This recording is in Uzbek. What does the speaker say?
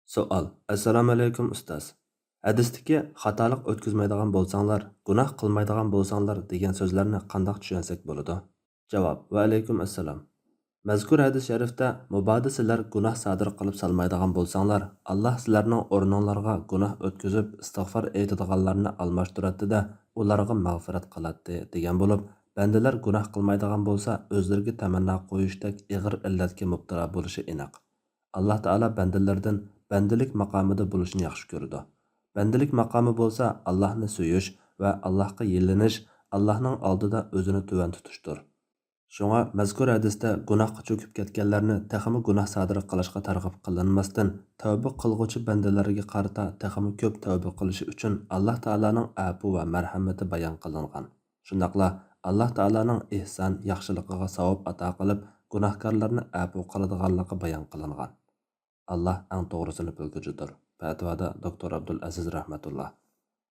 Savol. Assalomu alaykum ustoz. Hadisdagi xatolik o'tkazmaydigan bo'lsanglar, gunoh qilmaydigan bo'lsanglar degan so'zlarni qandoq tushunsak bo'ladi? Javob. Va alaykum assalom. Mazkur hadis sharifda mubodo sizlar gunoh sodir qilib solmaydigan bo'lsanglar, Alloh sizlarning o'rninglarga gunoh o'tkazib, istig'for aytadiganlarni almashtiradida, ularga mag'firat qiladi degan bo'lib, bandalar gunoh qilmaydigan bo'lsa, o'zlariga tamanno qo'yishdek ig'ir illatga mubtalo bo'lishi aniq. Alloh taolo bandalardan bandalik maqomida bo'lishni yaxshi ko'rdi. Bandalik maqomi bo'lsa, Allohni suyish va Allohga yelinish, Allohning oldida o'zini tuvan tutishdir. Shunga mazkur hadisda gunohga cho'kib ketganlarni texmi gunoh sodir qilishga targ'ib qilinmasdan, tavba qilguvchi bandalarga qarata texmi ko'p tavba qilishi uchun Alloh taolaning afu va marhamati bayon qilingan. Shundaqla Alloh taolaning ihson, yaxshiligiga savob ato qilib, gunohkorlarni afu qiladiganligi bayon qilingan. Allah eng to'g'risini bilguchidir. Fatvoda Dr. Abdul Aziz rahmatullah.